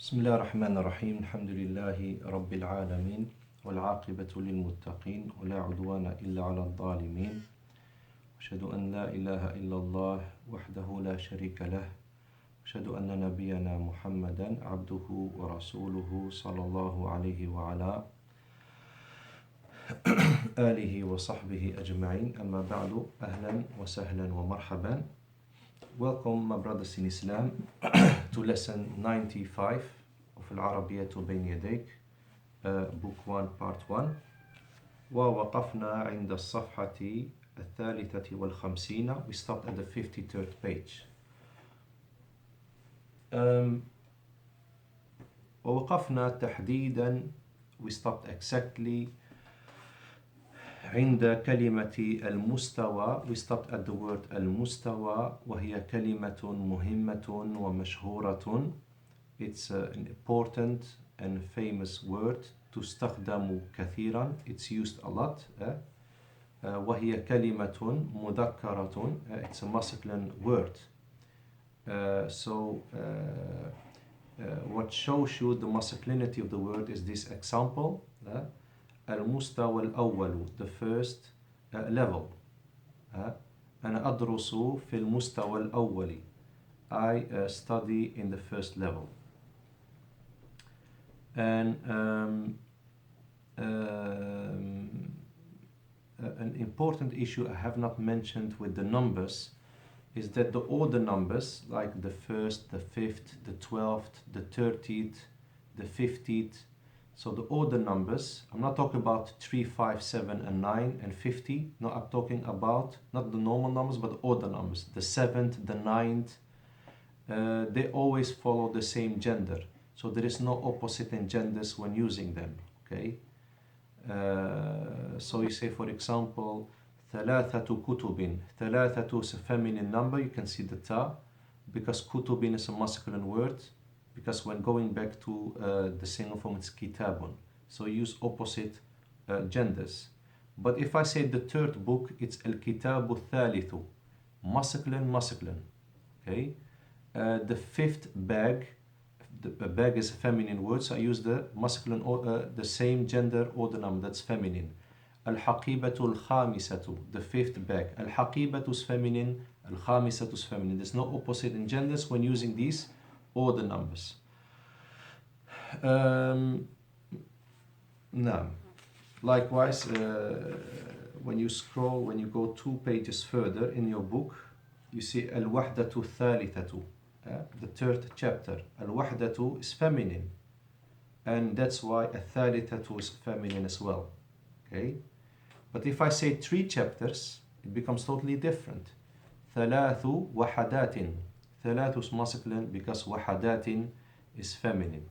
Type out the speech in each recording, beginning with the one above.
بسم الله الرحمن الرحيم الحمد لله رب العالمين والعاقبة للمتقين ولا عدوان إلا على الظالمين أشهد أن لا إله إلا الله وحده لا شريك له أشهد أن نبينا محمدا عبده ورسوله صلى الله عليه وعلى آله وصحبه أجمعين أما بعد أهلا وسهلا ومرحبا. Welcome my brothers in Islam to lesson 95 of Arabiyyah to Bayna Yadayk, book 1 part 1. ووقفنا عند الصفحة الثالثة والخمسين. We stopped at the 53rd page. ووقفنا تحديدا, we stopped exactly عند كلمة المستوى. We stopped at the word المستوى وهي كلمة مهمة ومشهورة. It's an important and famous word. تستخدم كثيرا. It's used a lot. وهي كلمة مذكرة. It's a masculine word. So what shows you the masculinity of the word is this example. المستوى الأول, the first level. أنا أدرس في المستوى الأول. I study in the first level. And an important issue I have not mentioned with the numbers is that the order numbers, like the first, the fifth, the 12th, the 30th, the 50th, so the order numbers, I'm not talking about 3, 5, 7, and 9, and 50. No, I'm talking about not the normal numbers, but the order numbers. The 7th, the 9th, they always follow the same gender. So there is no opposite in genders when using them. Okay. So you say, for example, ثلاثة كتب. ثلاثة is a feminine number. You can see the ta, because كتب is a masculine word. Because when going back to the single form, it's kitabun. So use opposite genders. But if I say the third book, it's al-kitabu thalithu. Masculine. Okay. The fifth bag, the bag is a feminine word, so I use the masculine or the same gender order number, that's feminine. Al-haqibatu al-khamisatu, the fifth bag. Al-haqibatu is feminine, al-khamisatu is feminine. There's no opposite in genders when using these order numbers. Now, likewise, when you scroll, when you go 2 pages further in your book, you see al-wahdatu thalithatu, the third chapter. Al-wahdatu is feminine, and that's why al-thalithatu is feminine as well. Okay, but if I say 3 chapters, it becomes totally different. Thalathu wahadatin. Thalathu is masculine because wahadatin is feminine.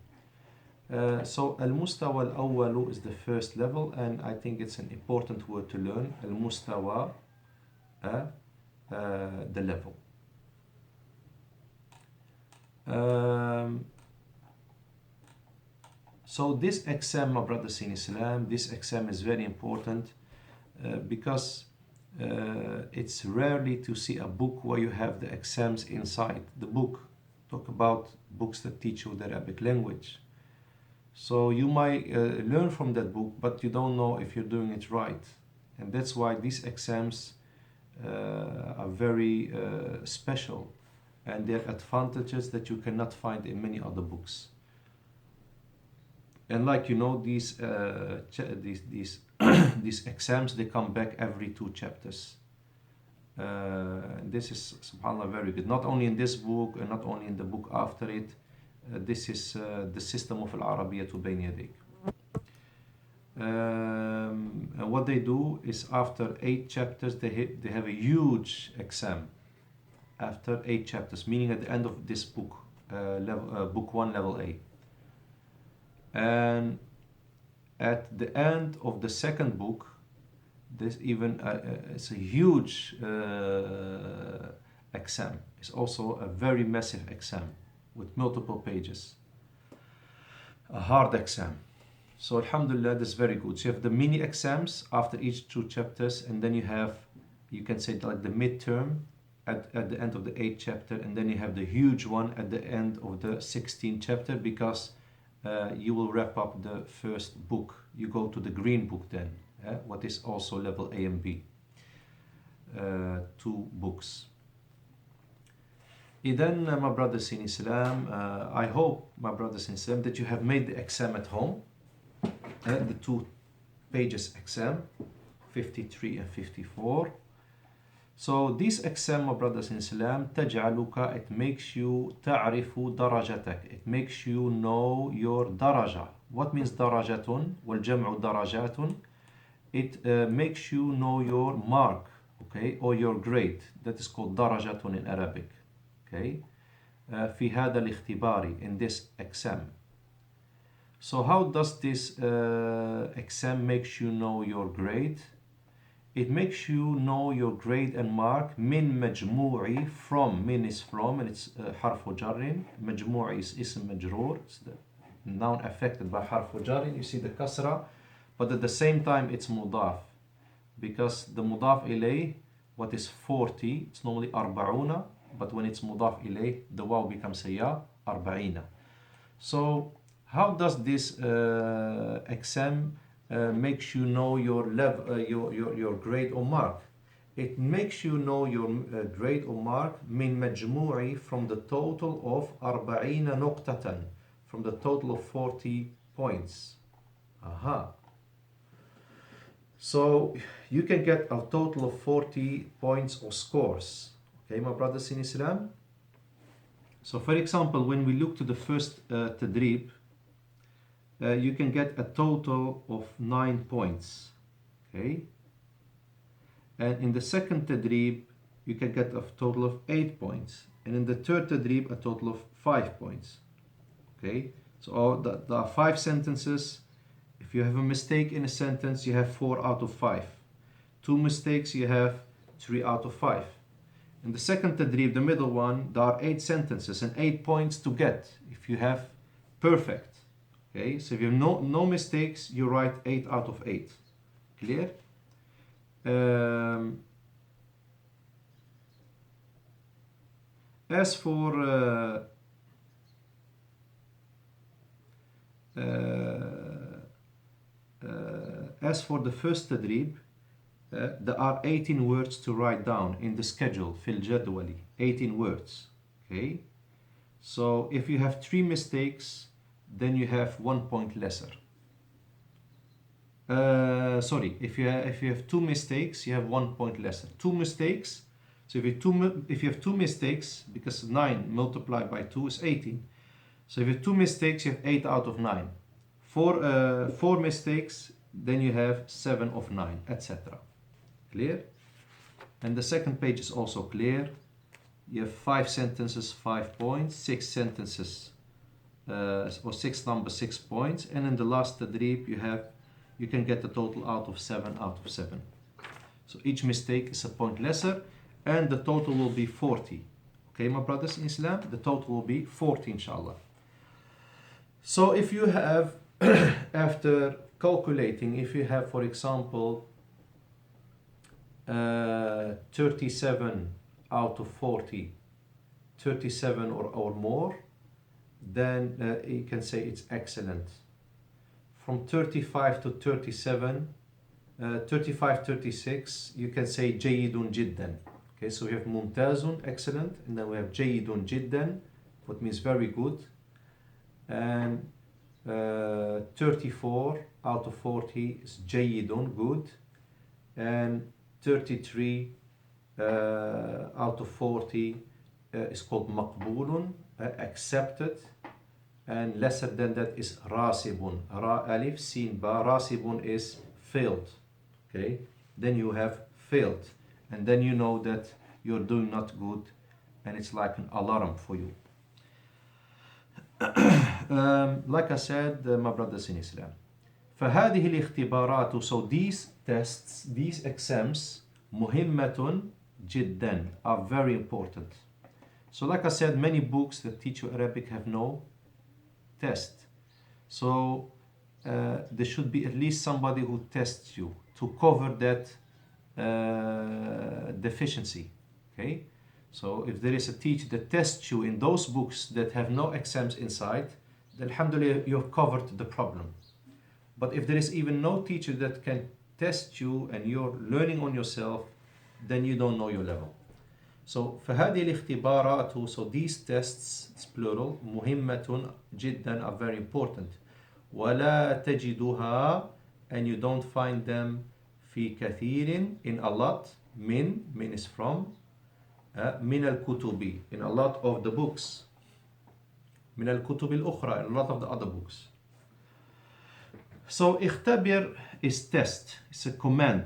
So al-mustawa al-awwalu is the first level, and I think it's an important word to learn. Al-mustawa, the level. So this exam, my brothers in Islam, this exam is very important because it's rarely to see a book where you have the exams inside the book. Talk about books that teach you the Arabic language. So you might learn from that book, but you don't know if you're doing it right. And that's why these exams are very special, and they have advantages that you cannot find in many other books. And like you know, these these exams, they come back every 2 chapters. This is, subhanAllah, very good. Not only in this book and not only in the book after it. This is the system of Arabiyyah to Bayna Yadayk. And what they do is after 8 chapters, they have a huge exam. After 8 chapters, meaning at the end of this book, book 1, level A. And at the end of the second book, there's even it's a huge exam. It's also a very massive exam with multiple pages. A hard exam. So alhamdulillah, that's very good. So you have the mini exams after each 2 chapters, and then you have, you can say like the midterm at the end of the 8th chapter, and then you have the huge one at the end of the 16th chapter, because you will wrap up the first book. You go to the green book then, what is also level A and B. 2 books. Then, my brothers in Islam, I hope, my brothers in Islam, that you have made the exam at home, the 2 pages exam, 53 and 54. So this exam, my brothers in Islam, تجعلك, it makes you تعرف درجتك, it makes you know your daraja. What means darajatun? والجمع درجات. It makes you know your mark, okay, or your grade. That is called darajatun in Arabic. Okay, في هذا الاختبار, in this exam. So how does this exam makes you know your grade? It makes you know your grade and mark من مجموعي, from, min is from, and it's حرف جر. مجموعي is اسم مجرور, it's the noun affected by حرف جر. You see the kasra, but at the same time it's mudaf, because the mudaf ilayh, what is 40, it's normally أربعون, but when it's mudaf ilayh, the waw becomes a ya, أربعين. So how does this exam makes you know your level, your grade or mark? It makes you know your grade or mark من مجموعي, from the total of أربعين نقطة, from the total of 40 points. Aha. So you can get a total of 40 points or scores. Okay, my brothers in Islam. So for example, when we look to the first tadrib, you can get a total of 9 points. Okay, and in the second tadrib you can get a total of 8 points, and in the third tadrib a total of 5 points. Okay, so there are 5 sentences. If you have a mistake in a sentence, you have 4 out of 5. 2 mistakes, you have 3 out of 5. In the second tadrib, the middle one, there are 8 sentences and 8 points to get if you have perfect. Okay, so if you have no mistakes, you write 8 out of 8. Clear? As for the first tadrib, there are 18 words to write down in the schedule, fil jadwali, 18 words. Okay, so if you have 3 mistakes, then you have 1 point lesser. Sorry, if you have 2 mistakes, you have 1 point lesser. 2 mistakes, so if you have 2 mistakes, because 9 multiplied by 2 is 18. So if you have 2 mistakes, you have 8 out of 9. 4 mistakes, then you have 7 of 9, etc. Clear? And the second page is also clear. You have 5 sentences, 5 points, 6 sentences, or 6 numbers, 6 points, and in the last tadrib you can get a total out of 7 out of 7. So each mistake is a point lesser, and the total will be 40. Okay, my brothers in Islam, the total will be 40, inshallah. So if you have, after calculating, if you have, for example, 37 out of 40, 37 or more, then you can say it's excellent. From 35 to 37, 35, 36, you can say جيد جدا. Okay, so we have mumtazun, excellent, and then we have جيد جدا, what means very good. And 34 out of 40 is جيد, good. And 33 out of 40 is called maqbulun, accepted. And lesser than that is rasibun, ra alif sin ba, rasibun is failed. Okay, then you have failed, and then you know that you're doing not good, and it's like an alarm for you. Like I said, my brothers in Islam, فهذه الاختبارات, so these tests, these exams, مهمة جدا, are very important. So like I said, many books that teach you Arabic have no test. So there should be at least somebody who tests you to cover that deficiency. Okay, So if there is a teacher that tests you in those books that have no exams inside, then alhamdulillah, you've covered the problem. But if there is even no teacher that can test you and you're learning on yourself, then you don't know your level. So فهذه الاختبارات, so these tests, it's plural, مهمة جدا, are very important. ولا تجدها, and you don't find them في كثير, in a lot, من is from, من الكتب, in a lot of the books, من الكتب الأخرى, in a lot of the other books. So اختبر is test, it's a command.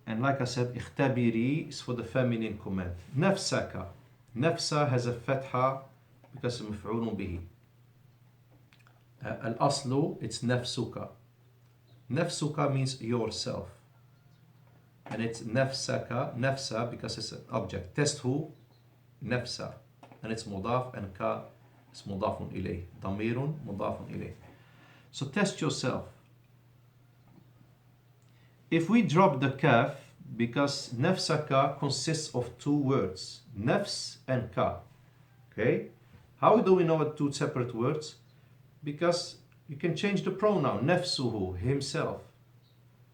And like I said, اختبري is for the feminine command. نفسك, نفسه has a fatha because it's مفعول به. الأصل, it's نفسك. نفسك means yourself. And it's نفسك, نفسه, because it's an object. Test who? نفسه. And it's مضاف, and ka is مضاف إليه. ضمير مضاف إليه. So test yourself. If we drop the kaf, because nafsaka consists of two words, nafs and ka. Okay? How do we know two separate words? Because you can change the pronoun, nafsuhu, himself.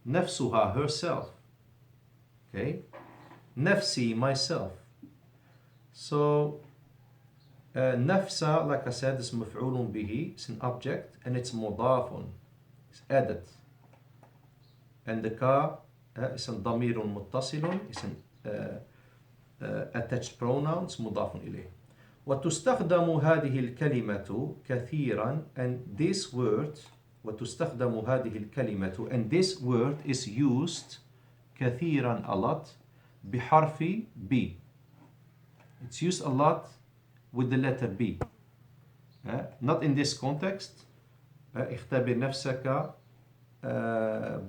Nafsuha, herself. Okay? Nafsi, myself. So, nafsa, like I said, is maf'ulun bihi, it's an object, and it's mudafun, it's added. And the ka is an damirun muttasilun, is an attached pronoun, it's mudafun ilayh. وتستخدم هذه الكلمة كثيرا, and this word, وتستخدم هذه الكلمة, and this word is used كثيرا, a lot, بحرف B. It's used a lot with the letter B. Not in this context, اختبر نفسك,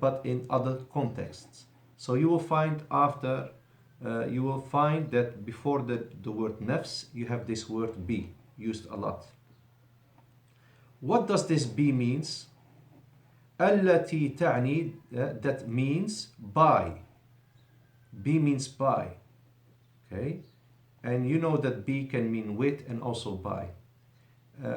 but in other contexts. So you will find after, you will find that before the word nafs, you have this word be used a lot. What does this be means? التي تعني, that means by. Be means by. Okay? And you know that be can mean with and also by.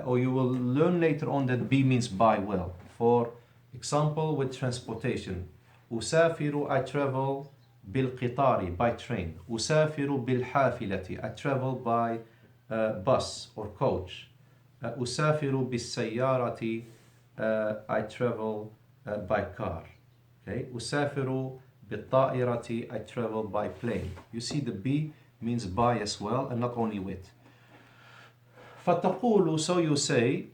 Or you will learn later on that be means by well. For example, with transportation. أسافر, I travel بالقطار, by train. أسافر بالحافلة, I travel by bus or coach. أسافر بالسيارة, I travel by car. Okay? أسافر بالطائرة, I travel by plane. You see the be means by as well, and not only with. فتقول, so you say,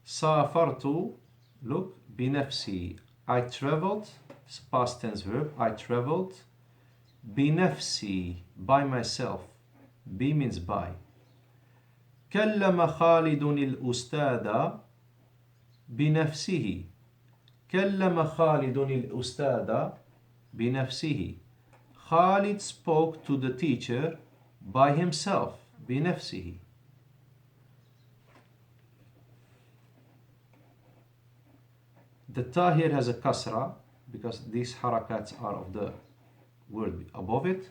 سافرت, look, بنفسي, I traveled, it's past tense verb, I traveled, بنفسي, by myself, be means by. كلم خالد الأستاذ بنفسه, كلم خالد الأستاذ بنفسه. Khalid spoke to the teacher by himself, بنفسه. The ta here has a kasra because these harakats are of the word above it.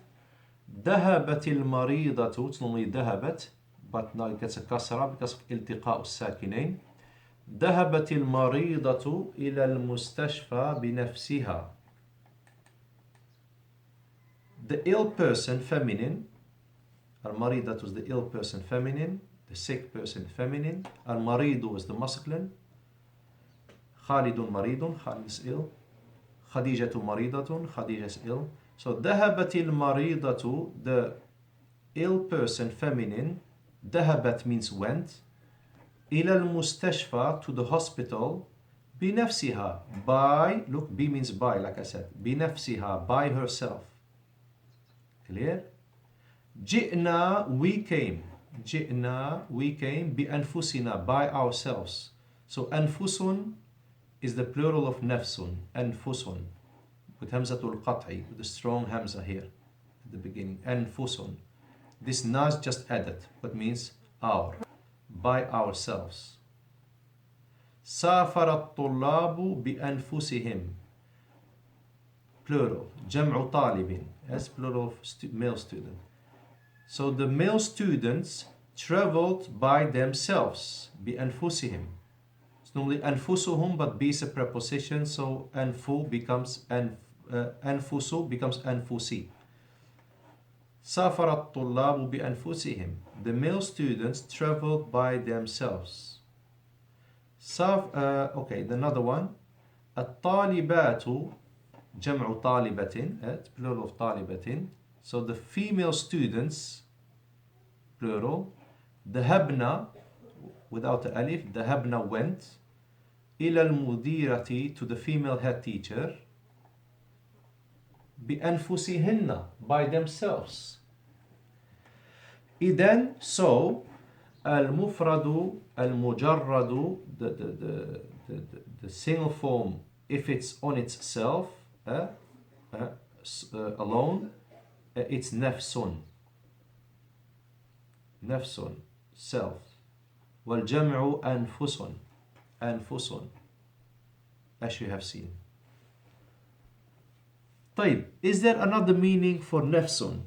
ذهبت المريضة, it's normally ذهبت, but now it gets a kasra because of التقاء الساكنين. ذهبت المريضة إلى المستشفى بنفسها. The ill person, feminine. المريضة is the ill person, feminine. The sick person, feminine. المريض is the masculine. خالد مريض, Khalid is ill. خديجة مريضة, Khadija is ill. So ذهبت المريضة, the ill person, feminine. ذهبت means went. إلى المستشفى, to the hospital. بنفسها, by, look, be means by, like I said. بنفسها, by herself. Clear? جئنا, we came. جئنا, we came. بأنفسنا, by ourselves. So أنفس is the plural of nafsun, أنفس, with hamzatul qat'i, with the strong hamza here at the beginning. أنفس. This na is just added, but means our, by ourselves. سافر الطلاب بأنفسهم, plural. جمع طالب, as plural of male student. So the male students traveled by themselves. بأنفسهم. It's normally أنفسهم, but be is a preposition, so أنفو becomes أنفسو becomes أنفسي. سافر الطلاب بأنفسهم. The male students traveled by themselves. Okay, another one. الطالبات جمع طالبة, plural of طالبة. So the female students, plural. ذهبنا, without the alif, ذهبنا went. إلى المديرة, to the female head teacher. بأنفسهن, by themselves. إذن, so, المفرد المجرد, the single form, if it's on itself, alone, it's nafsun. Nafsun, self. والجمع أنفس. أنفس, as you have seen. طيب, is there another meaning for nafsun?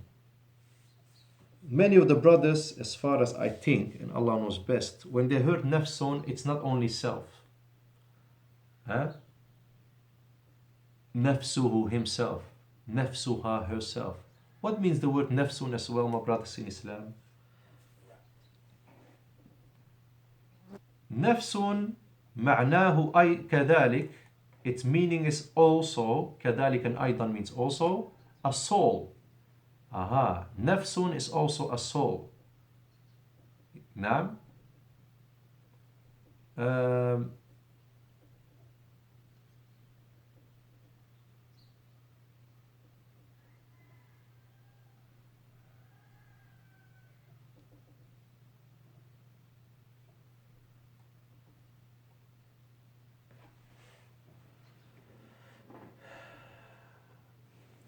Many of the brothers, as far as I think, and Allah knows best, when they heard nafsun, it's not only self. Nafsuhu, himself. Nafsuha, herself. What means the word nafsun as well, my brothers in Islam? Nafsun معناه أي كذلك, its meaning is also, كذلك and أيضا means also, a soul. Aha, nafsun is also a soul. نعم.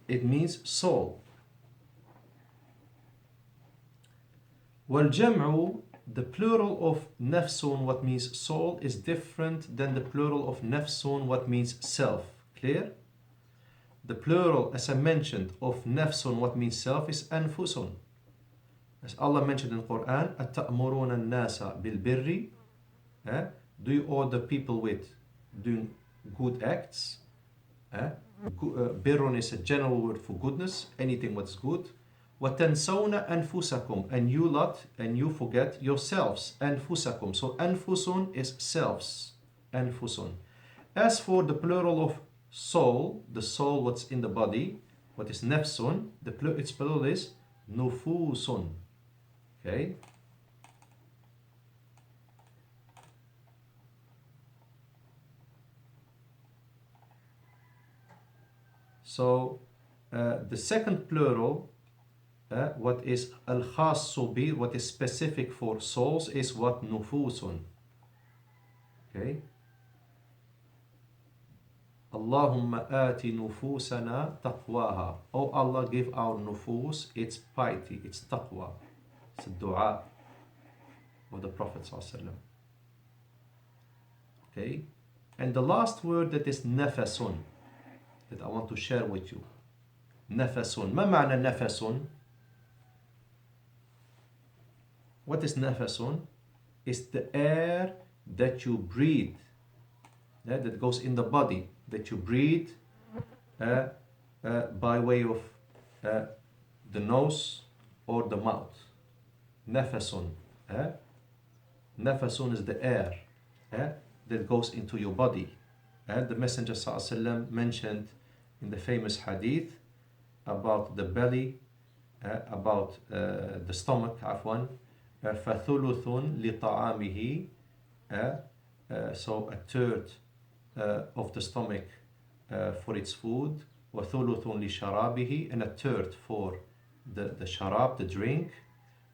It means soul. والجمع, the plural of nafsun, what means soul, is different than the plural of nafsun, what means self. Clear? The plural, as I mentioned, of nafsun, what means self, is anfusun. As Allah mentioned in the Quran, أَتَأْمُرُونَ النَّاسَ بِالْبِرِّ, do you order people with doing good acts? Birrun is a general word for goodness, anything what's good. وَتَنْسَوْنَ أَنفُسَكُمْ, and you lot, and you forget yourselves. أَنفُسَكُمْ, so أنفُسٌ is selves. أنفُسٌ. As for the plural of soul, the soul what's in the body, what is nafsun, its plural is nufusun. Okay? So the second plural, what is al-khassu bi, what is specific for souls, is what nufusun. Okay? Allahumma ati nufusana taqwaha. Oh Allah, give our nufus its piety, its taqwa. It's a dua of the Prophet sallallahu alaihi wasallam. Okay? And the last word, that is nafasun, that I want to share with you. Nafasun. ما معنى nafasun? What is nafasun? It's the air that you breathe, that goes in the body, that you breathe by way of the nose or the mouth. Nafasun. Nafasun is the air that goes into your body. The Messenger ﷺ mentioned in the famous hadith about the belly, about the stomach, عفوا, فَثُلُثٌ لِطَعَامِهِ, so a third of the stomach for its food, وَثُلُثٌ لِشَرَابِهِ, and a third for the sharab, the drink,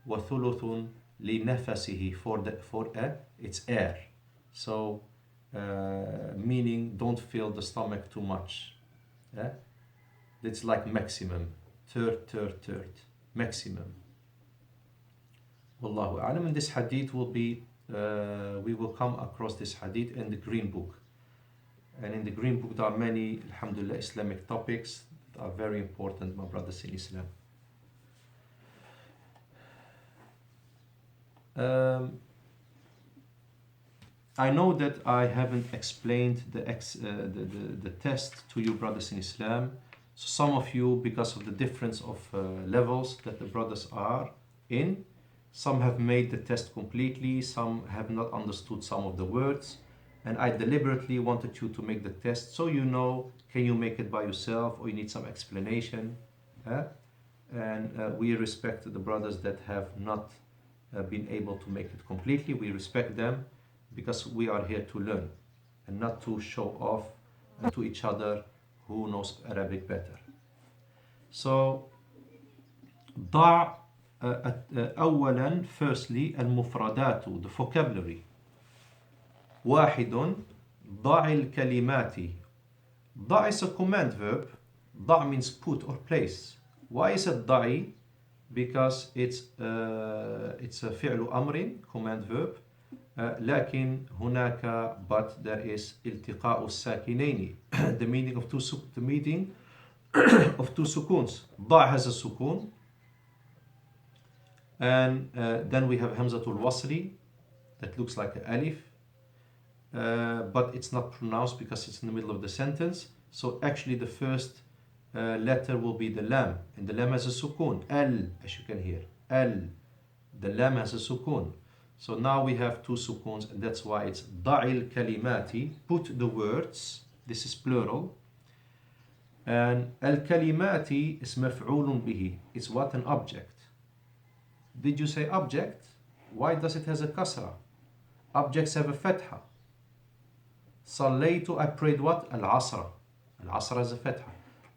وَثُلُثٌ لِنَفَسِهِ, for its air. So meaning don't fill the stomach too much. It's like maximum, third, maximum. Wallahu a'lam. And this hadith will be, we will come across this hadith in the Green Book. And in the Green Book there are many, alhamdulillah, Islamic topics that are very important, my brothers in Islam. Um, I know that I haven't explained the test to you brothers in Islam. So some of you, because of the difference of levels that the brothers are in, some have made the test completely, some have not understood some of the words. And I deliberately wanted you to make the test so you know, can you make it by yourself or you need some explanation. And we respect the brothers that have not been able to make it completely. We respect them because we are here to learn and not to show off to each other who knows Arabic better. So ضع أولا firstly المفردات, the vocabulary. واحد ضع الكلمات. ضع is a command verb. ضع means put or place. Why is it ضعي? Because it's a فعل أمر, command verb. لكن هناك, but there is التقاء الساكنين. The meaning of two sukoons. ضع has a sukoon. And then we have Hamzatul Wasli that looks like an alif. But it's not pronounced because it's in the middle of the sentence. So actually the first letter will be the lam, and the lam has a sukoon, al, as you can hear, al. The lam has a sukoon. So now we have two sukoons, and that's why it's da'il kalimati, put the words. This is plural. And al kalimati is maf'ulun bihi. It's what? An object. Did you say object? Why does it has a kasra? Objects have a fatha. Sallaytu, I prayed what? Al-asra. Al-asra has a fatha.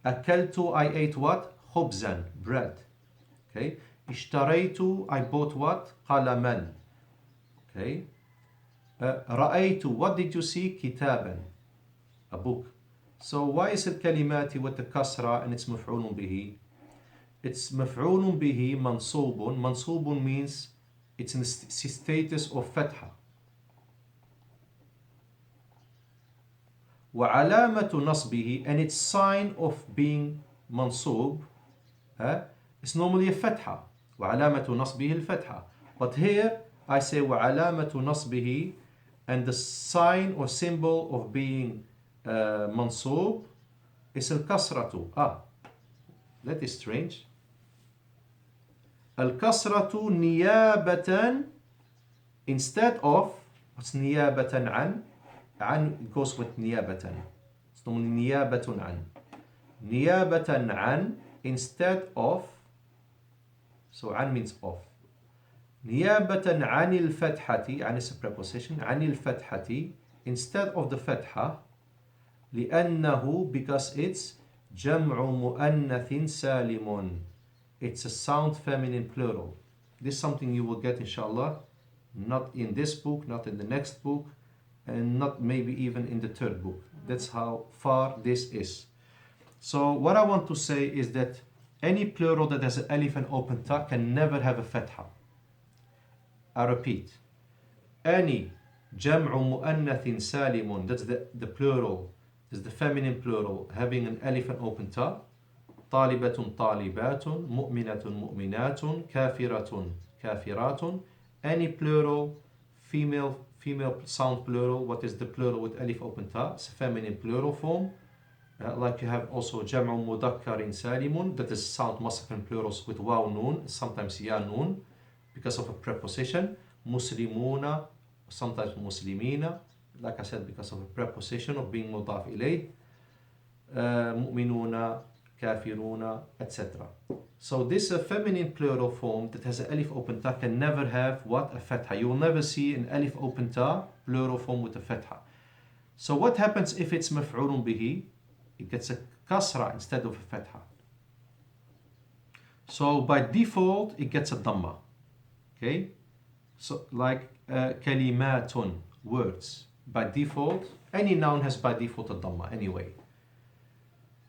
Akaltu, I ate what? Khubzan, bread. Okay. Ishtaraytu, I bought what? Qalaman. Okay. Ra'aytu, what did you see? Kitaban, a book. So why is it kalimati with the kasra and it's maf'ulun bihi? It's maf'ulun bihi mansubun. Mansubun means it's in the status of fatha. وعلامة نصبه, and its sign of being mansub is normally a fatha. وعلامة نصبه الفتحة. But here I say وعلامة نصبه, and the sign or symbol of being mansub is al-kasratu. That is strange. Al-kasratu niyabatan, instead of, what's niyabatan an? An goes with niyabatan. It's normally niyabatun an. Niyabatan an, instead of. So an means of. Niyabatan anil fathati, an is a preposition. Anil fathati, instead of the fatha. لأنه, because it's جمع مؤنث سالم. It's a sound feminine plural. This is something you will get inshallah, not in this book, not in the next book, and not maybe even in the third book. That's how far this is. So what I want to say is that any plural that has an alif and open ta can never have a fatha. I repeat, any jam'u mu'annathin salimun, that's the plural, is the feminine plural, having an alif and open ta. طالبة طالبات, مؤمنة مؤمنات, كافرة كافرات. Any plural, female sound plural. What is the plural with alif open ta? It's a feminine plural form. Like you have also jam'u mudakkarin salimun, that is sound masculine plurals with waw noon, sometimes ya noon, because of a preposition. Muslimuna, sometimes muslimina, like I said, because of a preposition of being mudaf ilayh. Mu'minuna, kafiruna, etc. So this feminine plural form that has an alif open ta can never have what? A fatha. You will never see an alif open ta plural form with a fatha. So what happens if it's maf'ulun bihi? It gets a kasra instead of a fatha. So by default it gets a dhamma. Okay? So like kalimatun, words. By default, any noun has by default a dhamma anyway.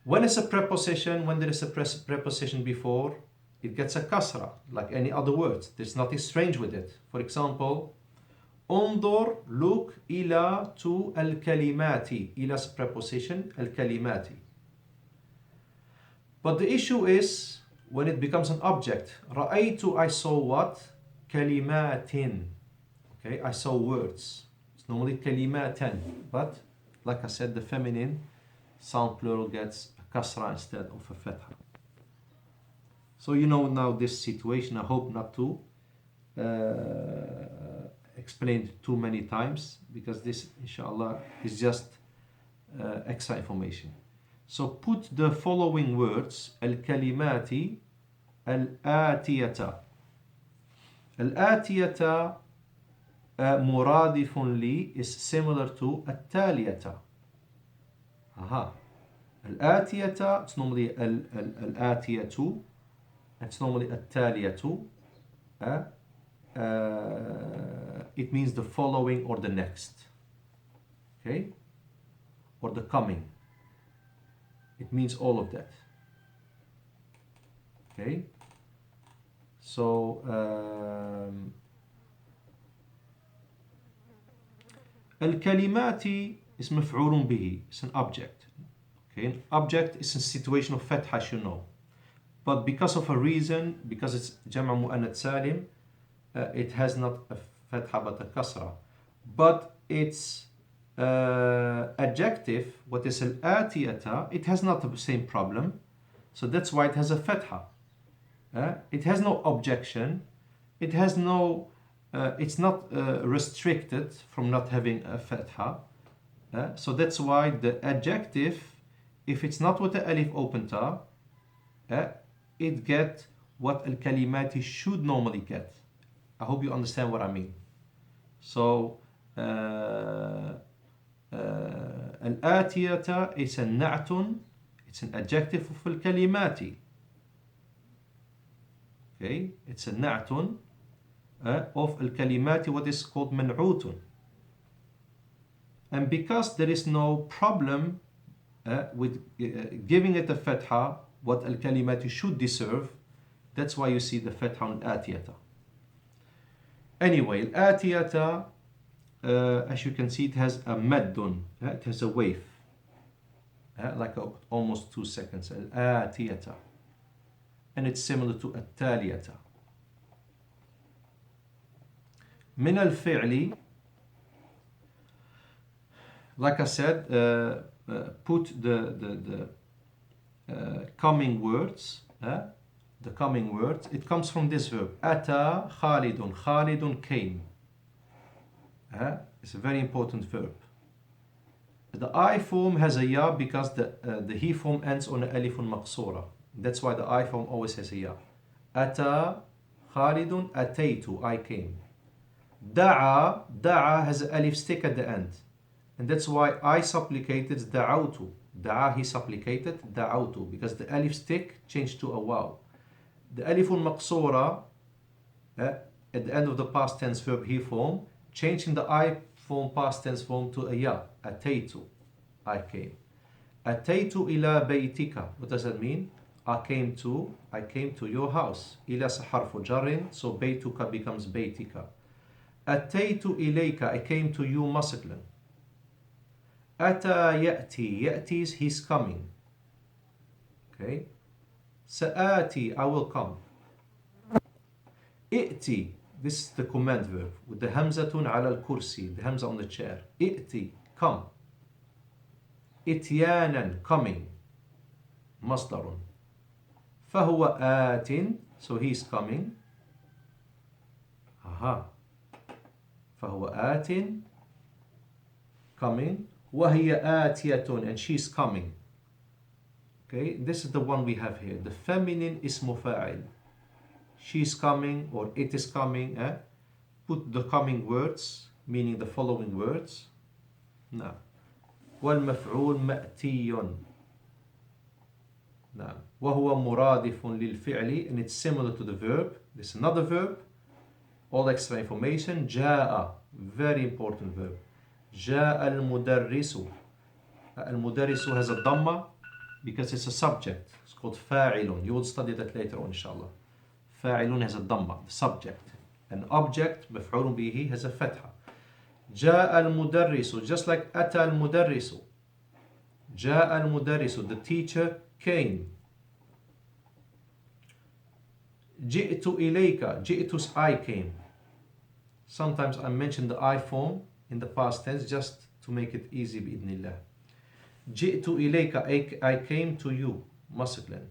When it's a preposition, when there is a preposition before, it gets a kasra, like any other words. There's nothing strange with it. For example, انظر, look, ila, to al-kalimati. Ila is a preposition, al-kalimati. But the issue is when it becomes an object. رأيت, I saw what? kalimatin. Okay, I saw words. It's normally kalimatan, but like I said, the feminine sound plural gets a kasra instead of a fatha. So you know now this situation. I hope not to explain it too many times, because this, inshallah, is just extra information. So put the following words: al-kalimati al-atiyata. Al-atiyata muradifun li is similar to al-taliyata. Aha. Al-atiyata, it's normally al-atiyatu. It's normally al-taliyatu. It means the following or the next. Okay? Or the coming. It means all of that. Okay? So, al-kalimati is maf'ulun bihi. It's an object. Okay? An object is a situation of fatha, as you know. But because of a reason, because it's Jama' Mu'annath Salim, it has not a fatha but a kasra. But its adjective, what is al-atiyata, it has not the same problem. So that's why it has a fatha. It has no objection. It has no, it's not restricted from not having a fatha. So that's why the adjective, if it's not with the alif open ta, it gets what al-kalimati should normally get. I hope you understand what I mean. So al-atiyata is a na'tun, it's an adjective of al-kalimati. Okay, it's a na'tun of al-kalimati, what is called man'utun. And because there is no problem with giving it a fatha, what al-kalimati should deserve, that's why you see the fatha on al-atiyata. Anyway, al-atiyata, as you can see, it has a maddun, it has a wave, like almost 2 seconds, al-atiyata. And it's similar to al-taliyata. Min al-fi'li, like I said, put the coming words, the coming words, it comes from this verb, ata khalidun. Khalidun came. It's a very important verb. The I form has a ya because the he form ends on a alifun maqsura. That's why the I form always has a ya. Ata khalidun ataytu, I came. Da'a has an alif stick at the end. And that's why I supplicated da'autu. Da'a, he supplicated, da'autu, because the alif stick changed to a waw. The alifun maqsura at the end of the past tense verb he form, changing the I form past tense form to a ya. Ataytu, I came. Ataytu ila baytika. What does that mean? I came to your house. Ila harfu jarrin, so baytuka becomes baytika. Ataytu ilayka, I came to you masaklan. Ata ya'ti, ya'ti is he's coming. Okay. Sa'ati, I will come. I'ti, this is the command verb with the hamzatun ala al-kursi, the hamza on the chair. I'ti, come. Ityanan, coming. Masdarun. Fahuwa atin, so he's coming. Aha. Fahuwa atin, coming. وهي آتية, and she's coming. Okay, this is the one we have here. The feminine ismu fa'il. She's coming or it is coming. Put the coming words, meaning the following words. Now, والمفعول مأتي. Now, وهو مرادف للفعل, and it's similar to the verb. This is another verb. All extra information. جاء, very important verb. جاء المدرس. المدرس has a dhamma because it's a subject. It's called فاعل. You will study that later on, inshallah. فاعل has a dhamma, the subject. An object, مفعول به, has a fatha. جاء المدرس, just like أتى المدرس. جاء المدرس, the teacher came. جئت إليك. جئت is I came. Sometimes I mention the I form in the past tense just to make it easy بإذن الله. جئت إليك, I came to you. masculine.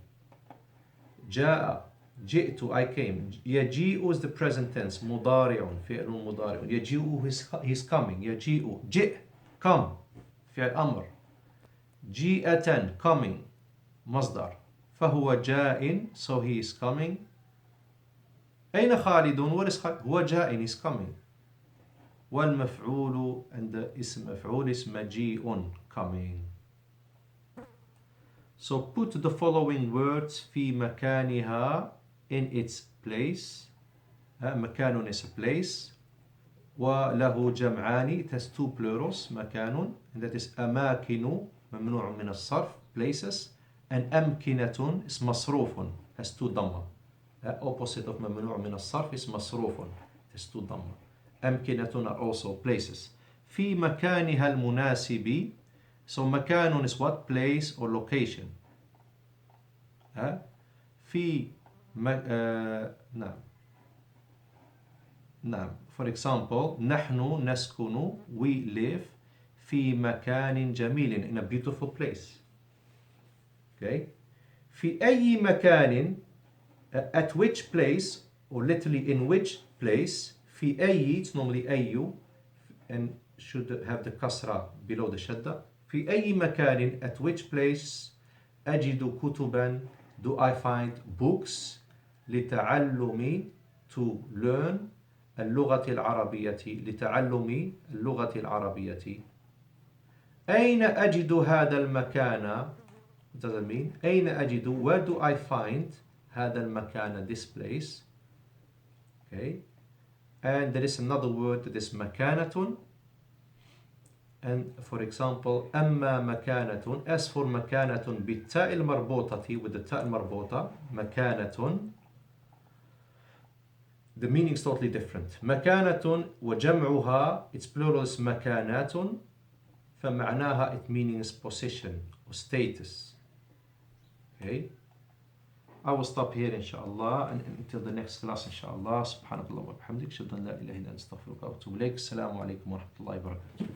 جاء, جئت, I came. يجيء is the present tense. مضارع, فعل مضارع. يجيء, he's coming. يجيء, جئ, come. فعل أمر. جيئة, coming. مصدر. فهو جاء, so he is coming. أين خالد? Where is خالد? هو جاء, he's coming. والمفعول and the اسم مفعول is مجيء, coming. So put the following words في مكانها, in its place. مكان is a place. وله جمعان, it has two plurals. مكان, and that is أماكن, ممنوع من الصرف, places. And أمكنة is مصروف, has two ضمة. Opposite of ممنوع من الصرف is مصروف, it has two ضمة. أمكنة are also places. في مكانها المناسب. So مكان is what? Place or location. في نعم. نعم. For example, نحن نسكن, we live في مكان جميل, in a beautiful place. Okay. في أي مكان, at which place, or literally in which place. في أي, it's normally أي, and should have the kasra below the shadda. في أي مكان, at which place. أجد كتبا, do I find books. لتعلم, to learn. اللغة العربية, لتعلم اللغة العربية. أين أجد هذا المكان? What does it mean? أين أجد, where do I find هذا المكان, this place. Okay. And there is another word that is مكانة. And for example, أما مكانة, as for مكانة بالتاء المربوطة, with the تاء المربوطة, مكانة, the meaning is totally different. مكانة وجمعها, its plural is مكانات, فمعناها, it means position or status. Okay. I will stop here inshallah and until the next class inshallah. سبحانك اللهم وبحمدك أشهد أن لا إله إلا أنت أستغفرك وأتوب إليك. السلام عليكم ورحمة الله وبركاته.